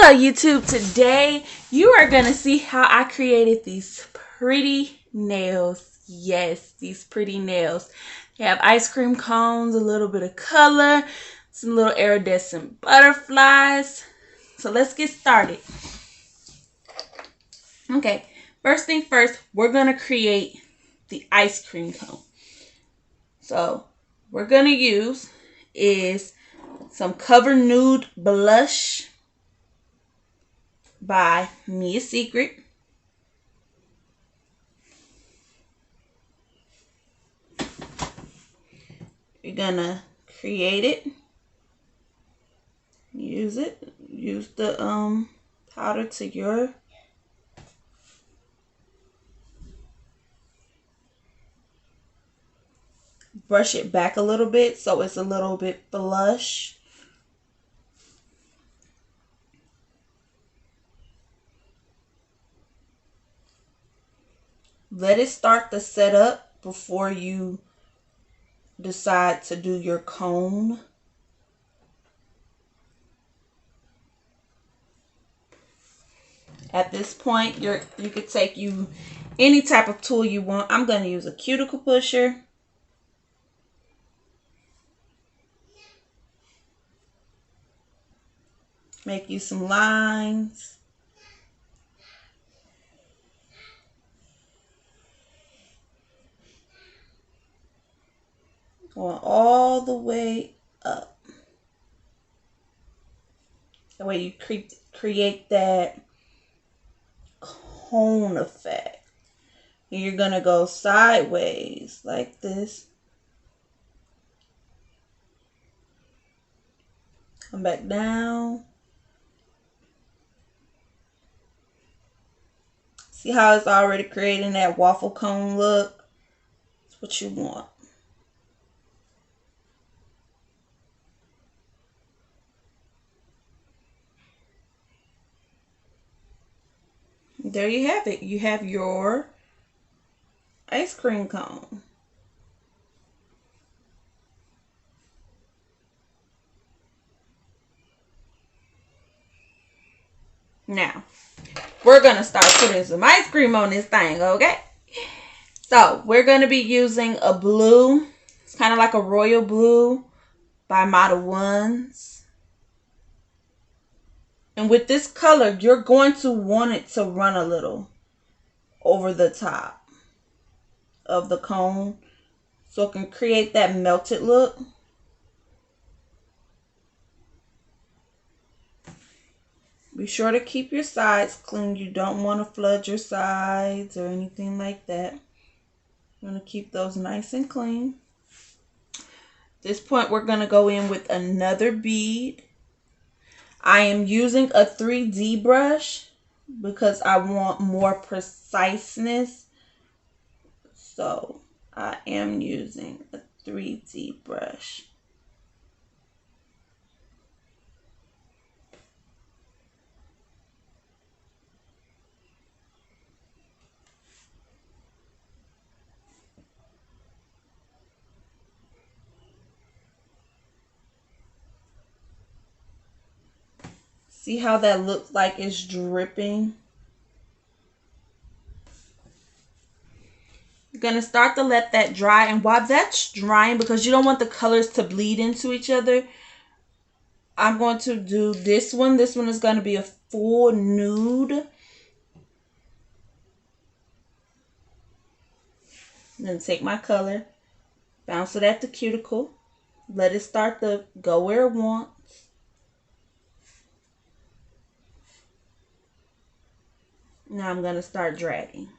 Hello YouTube, today you are going to see how I created these pretty nails. Yes, these pretty nails. They have ice cream cones, a little bit of color, some little iridescent butterflies. So let's get started. Okay, first thing first, we're going to create the ice cream cone. So we're going to use is some Cover Nude blush by Me a Secret. You're gonna create it, use the powder to your brush it back a little bit so it's a little bit blush. Let it start to set up before you decide to do your cone. At this point, you could take any type of tool you want. I'm going to use a cuticle pusher. Make you some lines. Going all the way up. That way you create that cone effect. And you're going to go sideways like this. Come back down. See how it's already creating that waffle cone look? That's what you want. There you have it. You have your ice cream cone. Now, we're going to start putting some ice cream on this thing, okay? So, we're going to be using a blue. It's kind of like a royal blue by Model Ones. And with this color, you're going to want it to run a little over the top of the cone so it can create that melted look. Be sure to keep your sides clean. You don't want to flood your sides or anything like that. You want to keep those nice and clean. At this point, we're going to go in with another bead. I am using a 3D brush because I want more preciseness. So I am using a 3D brush. See how that looks like it's dripping? You're going to start to let that dry. And while that's drying, because you don't want the colors to bleed into each other, I'm going to do this one. This one is going to be a full nude. I'm going to take my color, bounce it at the cuticle, let it start to go where it wants. Now I'm going to start dragging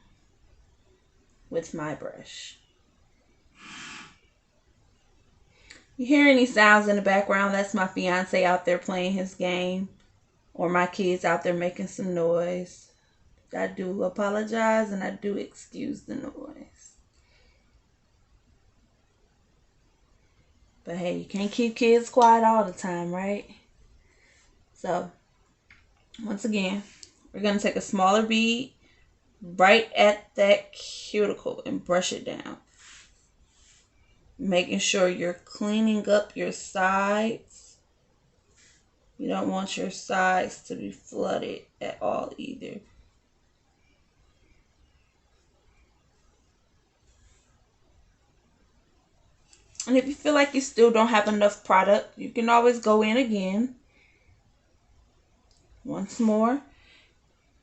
with my brush. You hear any sounds in the background? That's my fiance out there playing his game, or my kids out there making some noise. I do apologize and I do excuse the noise. But hey, you can't keep kids quiet all the time, right? So, once again, we're going to take a smaller bead right at that cuticle and brush it down. Making sure you're cleaning up your sides. You don't want your sides to be flooded at all either. And if you feel like you still don't have enough product, you can always go in again. Once more.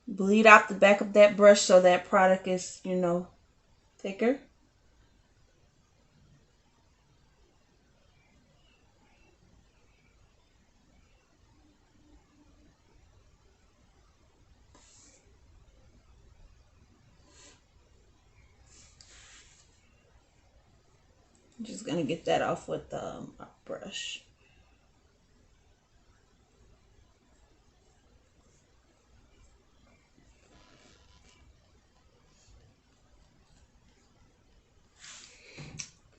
Bleed out the back of that brush so that product is, thicker. I'm just going to get that off with a brush.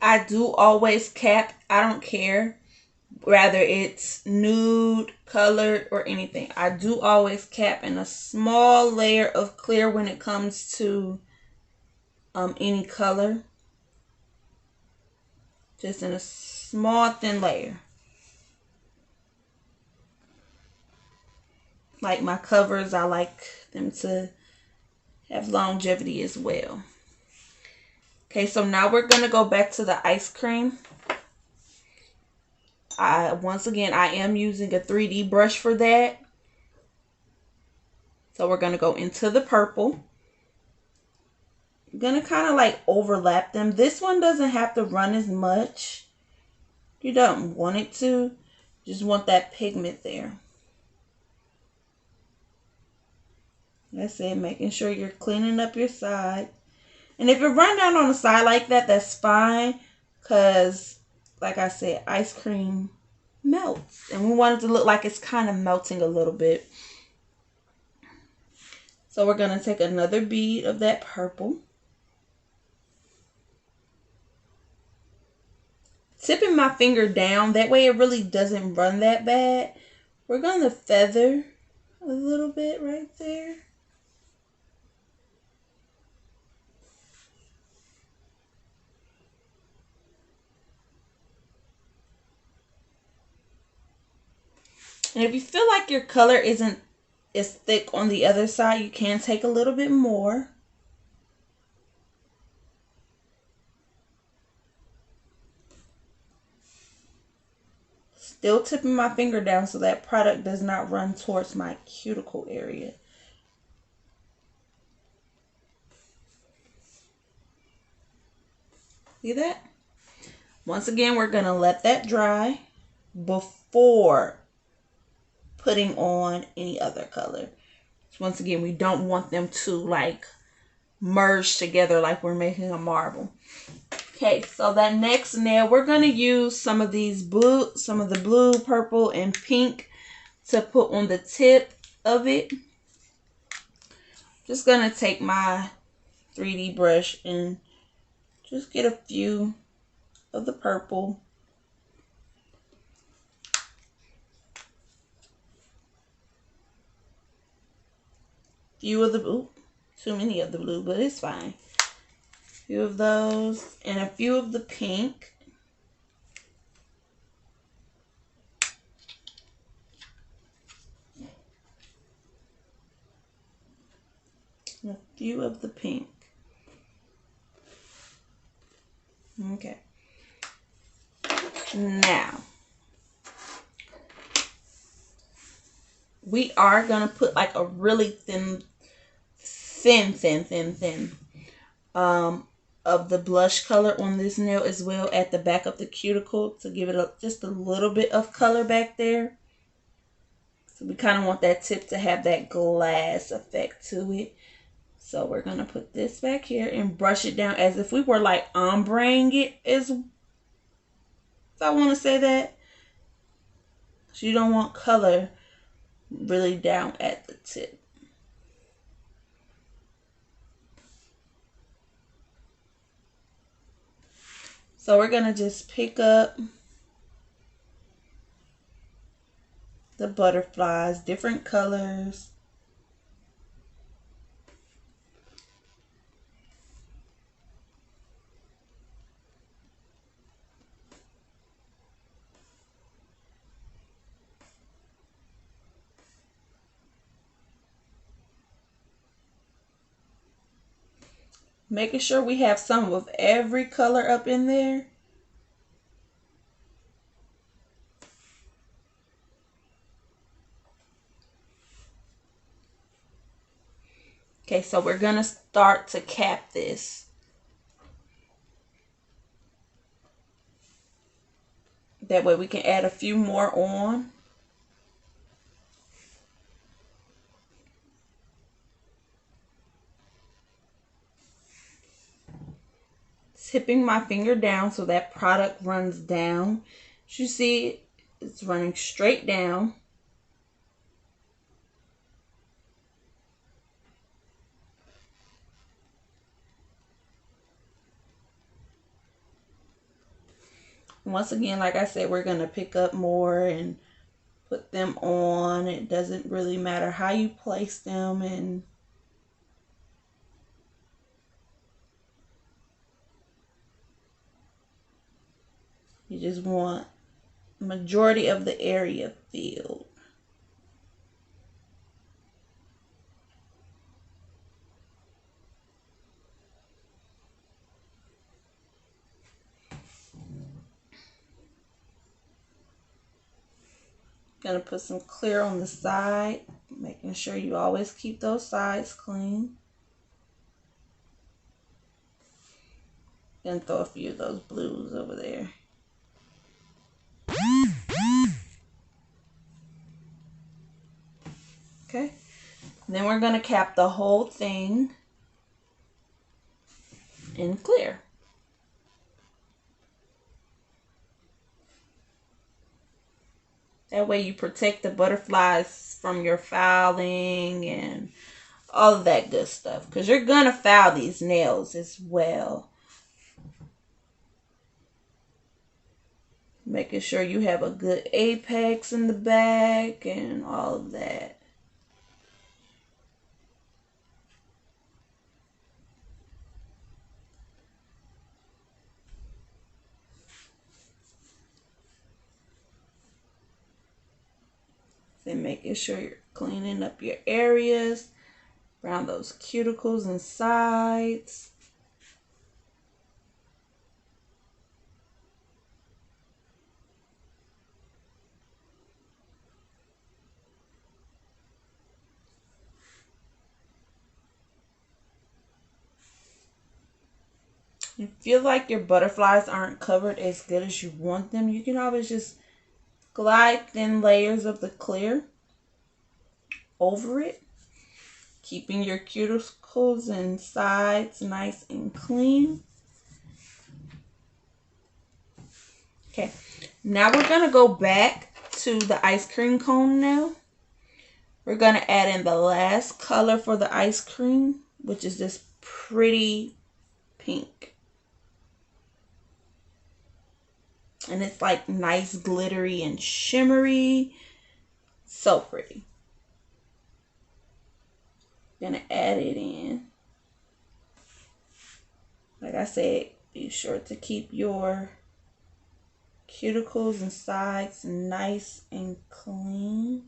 I do always cap. I don't care whether it's nude, colored, or anything. I do always cap in a small layer of clear when it comes to any color. Just in a small thin layer. Like my covers, I like them to have longevity as well. Okay, so now we're going to go back to the ice cream. Once again, I am using a 3D brush for that. So we're going to go into the purple. I'm going to kind of like overlap them. This one doesn't have to run as much. You don't want it to. Just want that pigment there. That's it. Making sure you're cleaning up your side. And if it run down on the side like that, that's fine. Because, like I said, ice cream melts. And we want it to look like it's kind of melting a little bit. So we're going to take another bead of that purple. Tipping my finger down. That way it really doesn't run that bad. We're going to feather a little bit right there. And if you feel like your color isn't as thick on the other side, you can take a little bit more. Still tipping my finger down so that product does not run towards my cuticle area. See that? Once again, we're going to let that dry before putting on any other color. Once again, we don't want them to like merge together like we're making a marble. Okay, so that next nail, we're going to use some of the blue, purple, and pink to put on the tip of it. Just going to take my 3D brush and just get a few of the purple. Few of the blue. Too many of the blue, but it's fine. A few of those and a few of the pink. And a few of the pink. Okay. Now, we are going to put like a really thin of the blush color on this nail as well at the back of the cuticle to give it just a little bit of color back there. So we kind of want that tip to have that glass effect to it. So we're going to put this back here and brush it down as if we were like ombreing it, if I want to say that. So you don't want color really down at the tip. So we're going to just pick up the butterflies, different colors. Making sure we have some of every color up in there. Okay, so we're gonna start to cap this. That way we can add a few more on. Tipping my finger down so that product runs down. As you see, it's running straight down. Once again, like I said, we're going to pick up more and put them on. It doesn't really matter how you place them, and you just want majority of the area filled. Gonna put some clear on the side, making sure you always keep those sides clean. Gonna throw a few of those blues over there. Okay, then we're gonna cap the whole thing in clear. That way you protect the butterflies from your fouling and all of that good stuff, because you're gonna foul these nails as well. Making sure you have a good apex in the back and all of that. Then making sure you're cleaning up your areas around those cuticles and sides. If you feel like your butterflies aren't covered as good as you want them, you can always just glide thin layers of the clear over it, keeping your cuticles and sides nice and clean. Okay, now we're gonna go back to the ice cream cone now. We're gonna add in the last color for the ice cream, which is this pretty pink. And it's like nice glittery and shimmery. So pretty. Gonna add it in. Like I said, be sure to keep your cuticles and sides nice and clean.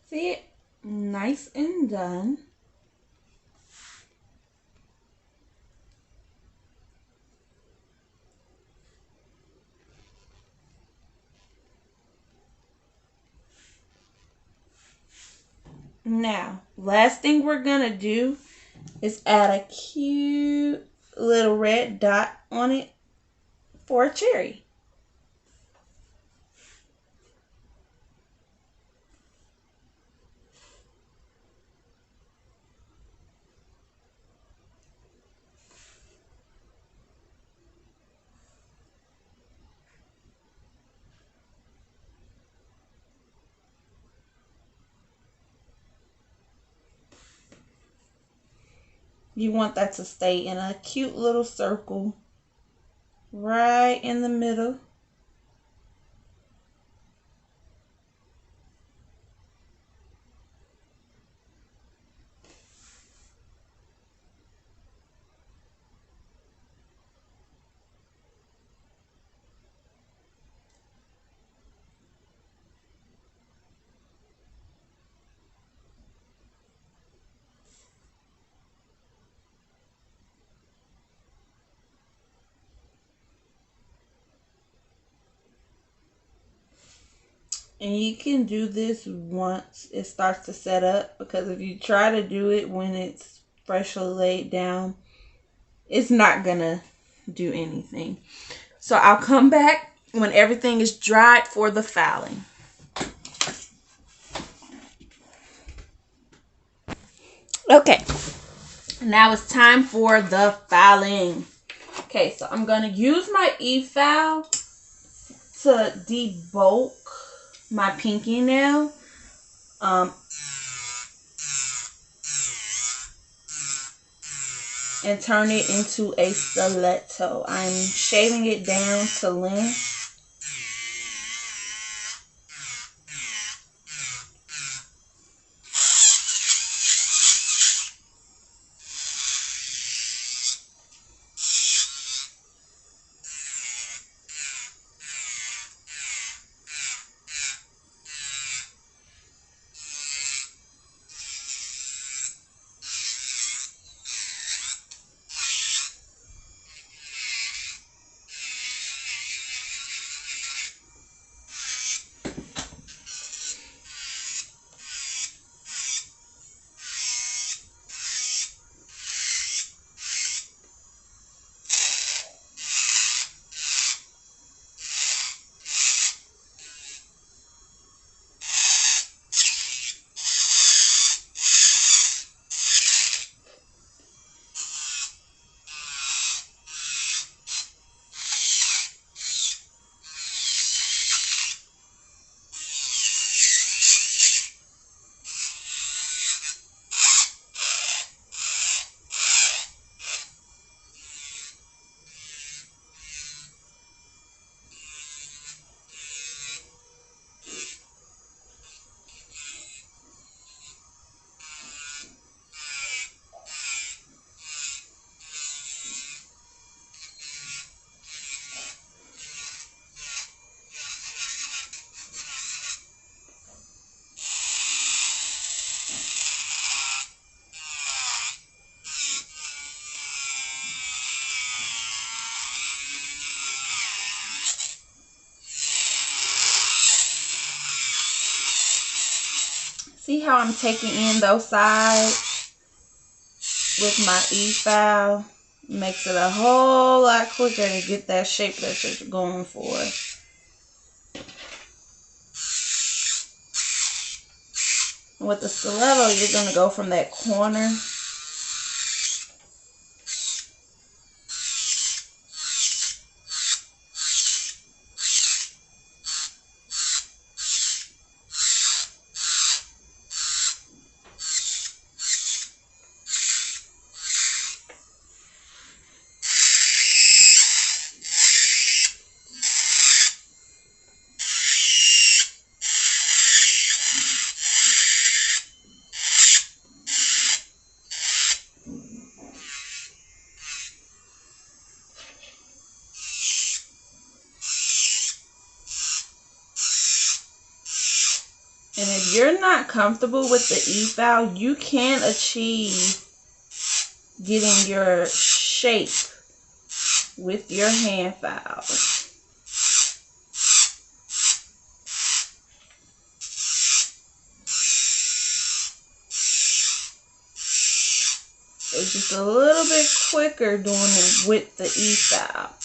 See it? Nice and done. Now, last thing we're gonna do is add a cute little red dot on it for a cherry. You want that to stay in a cute little circle right in the middle. And you can do this once it starts to set up, because if you try to do it when it's freshly laid down, it's not gonna do anything. So I'll come back when everything is dried for the filing. Okay, now it's time for the filing. Okay, so I'm gonna use my e-file to debulk my pinky nail. And turn it into a stiletto. I'm shaving it down to length. See how I'm taking in those sides with my e-file? Makes it a whole lot quicker to get that shape that you're going for. With the stiletto, you're going to go from that corner. And if you're not comfortable with the e-file, you can achieve getting your shape with your hand file. It's just a little bit quicker doing it with the e-file.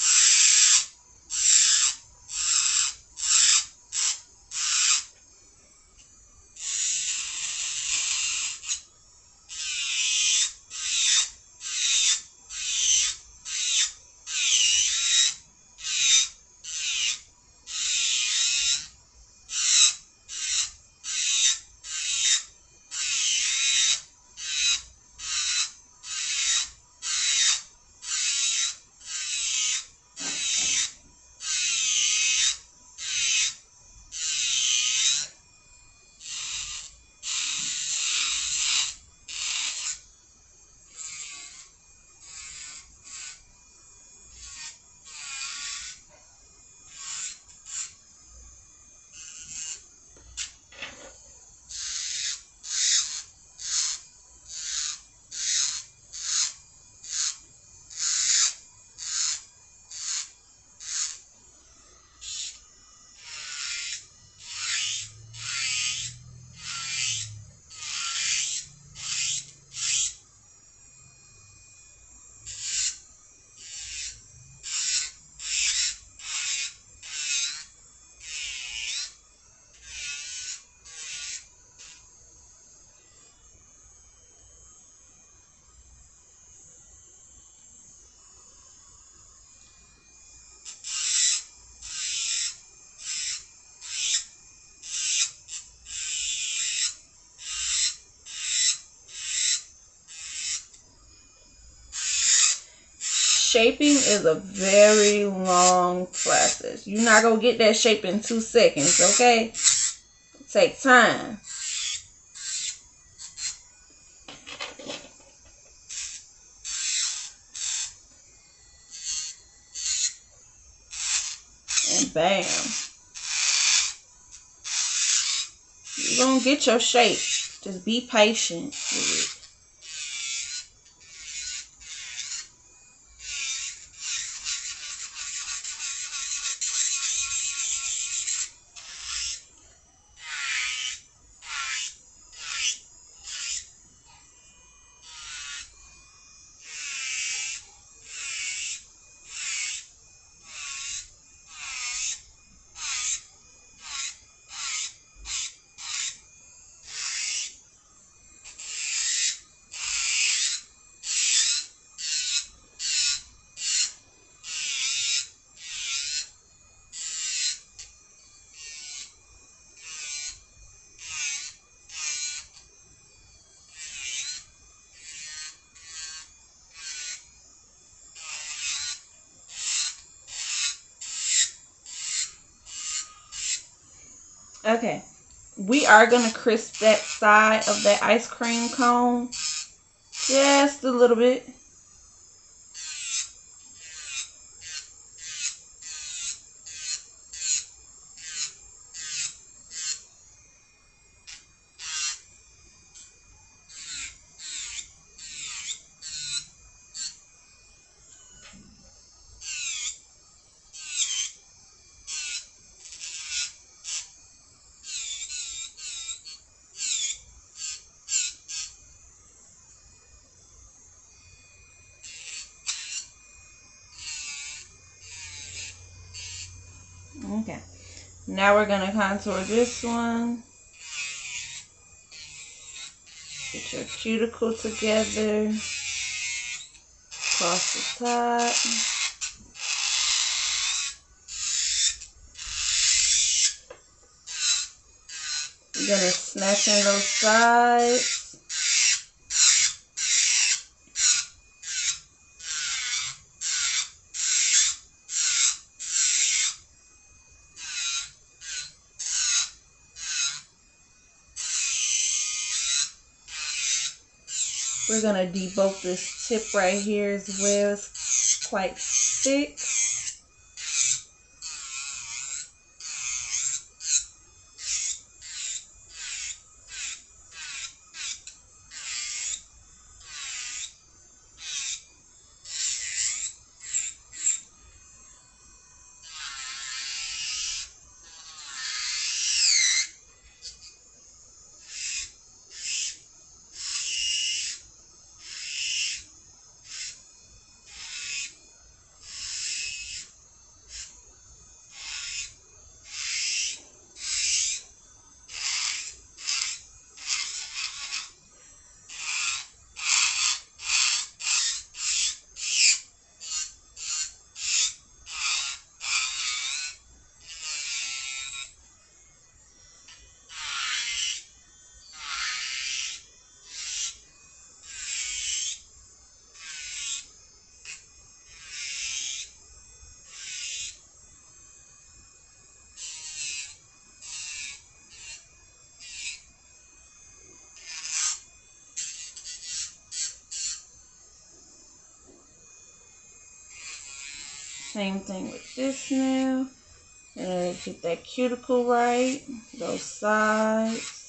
shaping is a very long process. You're not going to get that shape in 2 seconds, okay? Take time. And bam. You're going to get your shape. Just be patient with it. Okay, we are going to crisp that side of that ice cream cone just a little bit. Okay, now we're going to contour this one. Get your cuticle together. Across the top. You're going to snatch in those sides. We're going to debulk this tip right here as well. It's quite thick. Same thing with this now. And get that cuticle right. Those sides.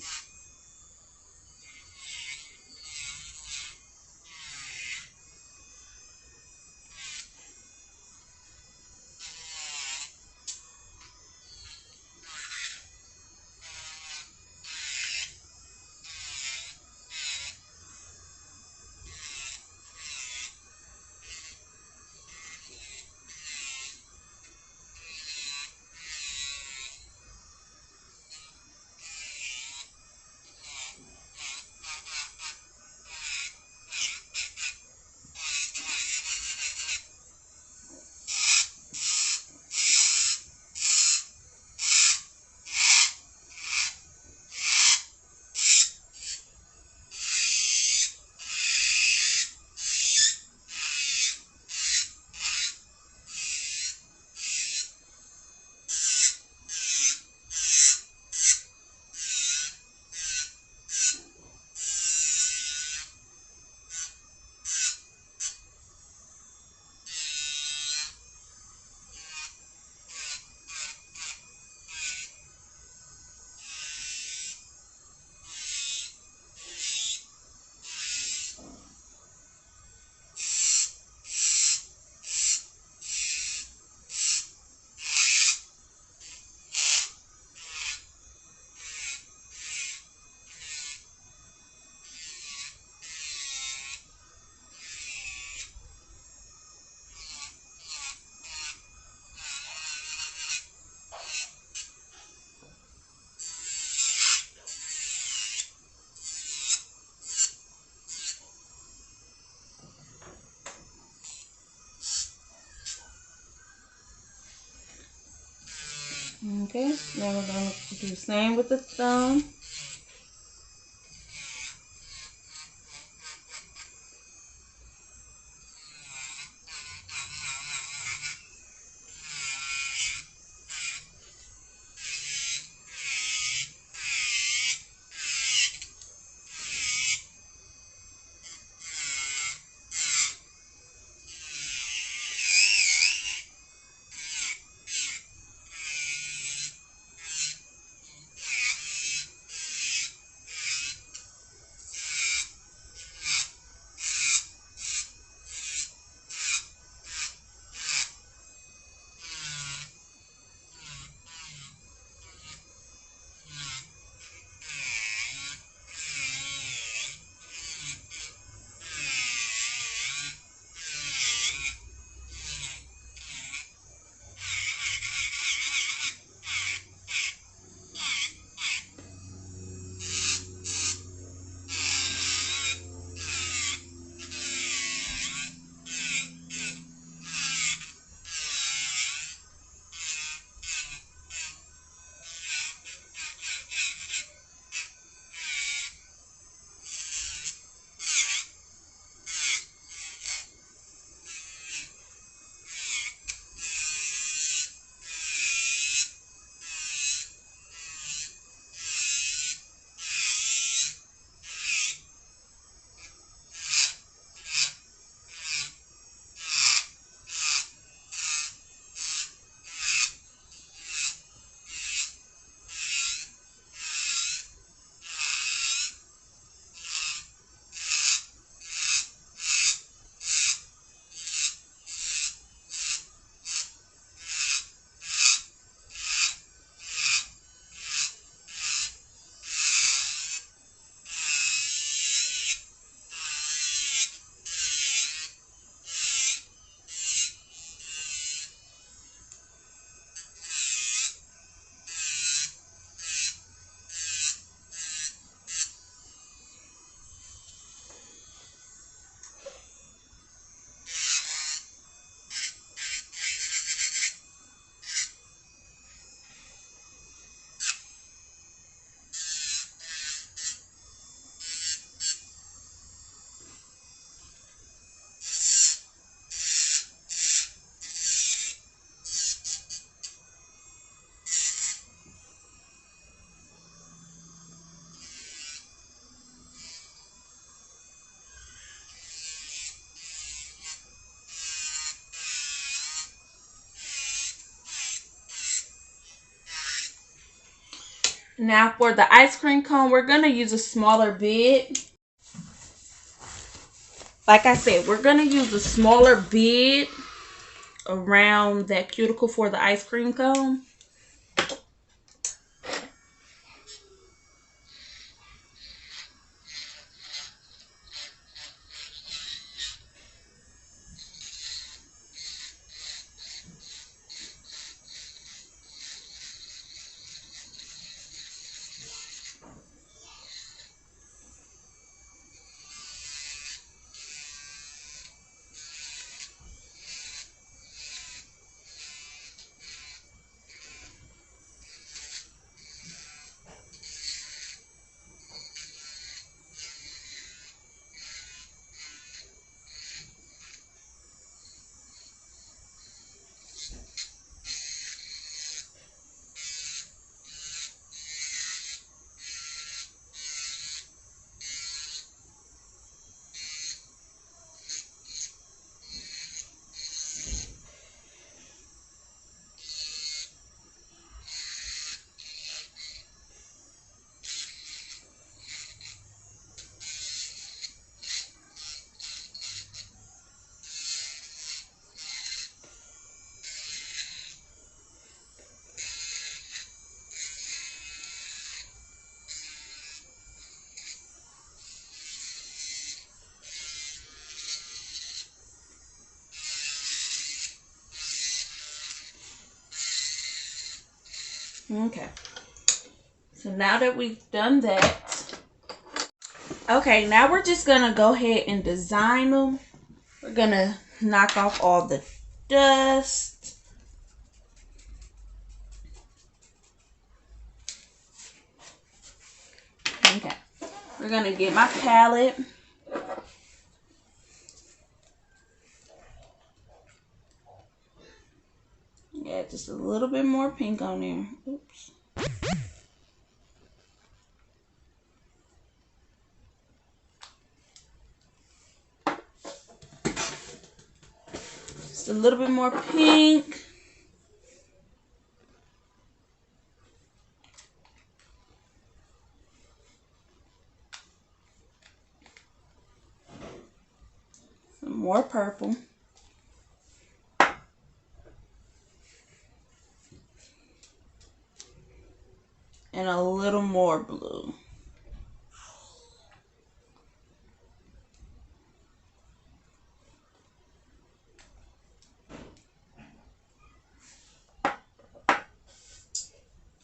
Okay, now we're going to do the same with the thumb. Now for the ice cream cone, we're going to use a smaller bit. Like I said, we're going to use a smaller bit around that cuticle for the ice cream cone. Okay. So now that we've done that, okay, now we're just going to go ahead and design them. We're going to knock off all the dust. We're gonna get my palette. Yeah, just a little bit more pink on there. Oops. Just a little bit more pink. Some more purple. And a little more blue.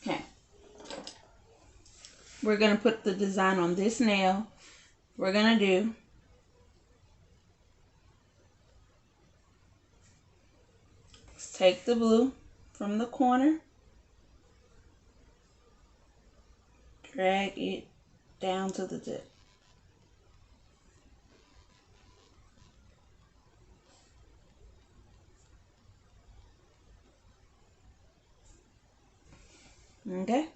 Okay. We're going to put the design on this nail. We're going to do is take the blue from the corner, drag it down to the tip. Okay.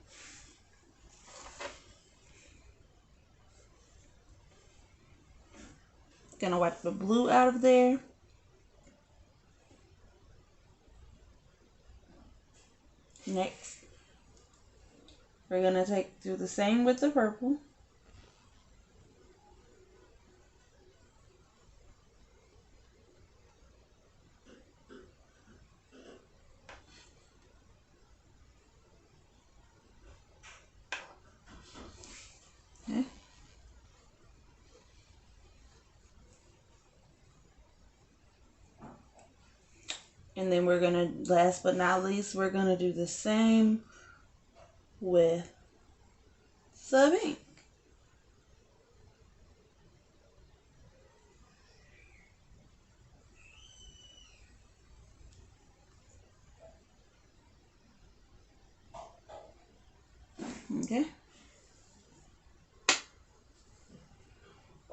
Gonna wipe the blue out of there. Next, we're gonna do the same with the purple. Okay. And then we're gonna, last but not least, we're gonna do the same with the ink. Okay.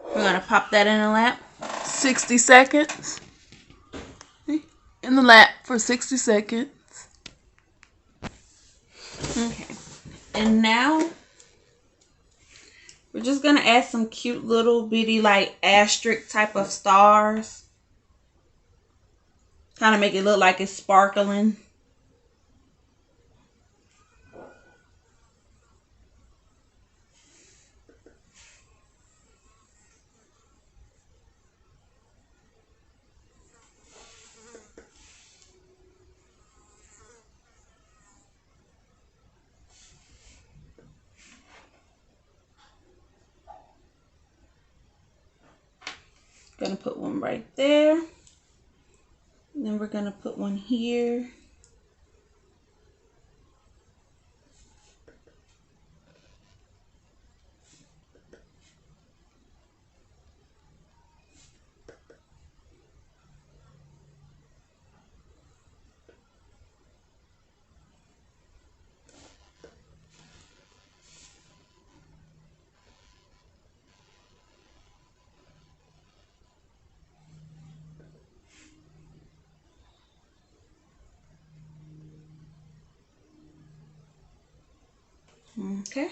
We're gonna pop that in the lap. 60 seconds. In the lap for 60 seconds. Okay. And now we're just gonna add some cute little bitty like asterisk type of stars. Kind of make it look like it's sparkling. Gonna put one right there. And then we're gonna put one here. Okay.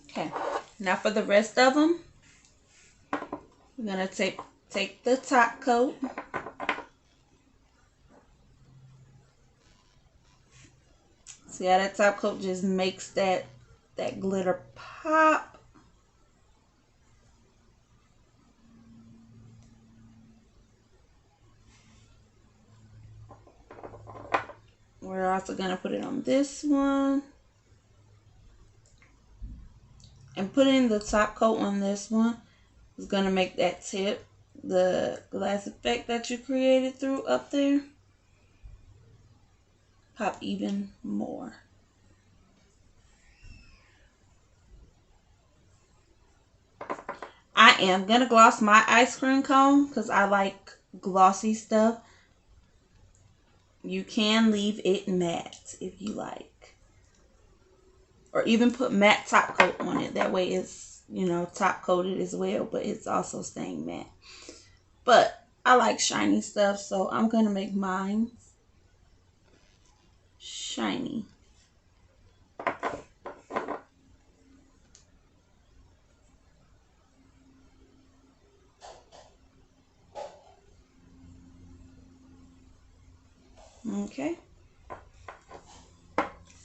Okay. Now for the rest of them, we're gonna take the top coat. See how that top coat just makes that glitter pop. We're also gonna put it on this one. And putting the top coat on this one is gonna make that tip, the glass effect that you created through up there, pop even more. I am gonna gloss my ice cream cone because I like glossy stuff. You can leave it matte if you like. Or even put matte top coat on it. That way it's, you know, top coated as well, but it's also staying matte. But I like shiny stuff, so I'm going to make mine shiny. Okay.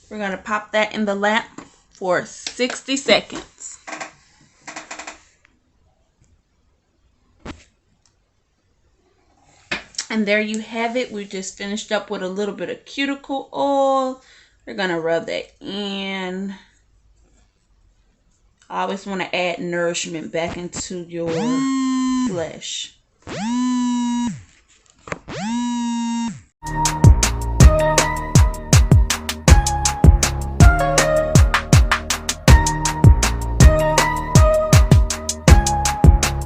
We're going to pop that in the lamp for 60 seconds. And there you have it. We just finished up with a little bit of cuticle oil. We're going to rub that in. I always want to add nourishment back into your flesh.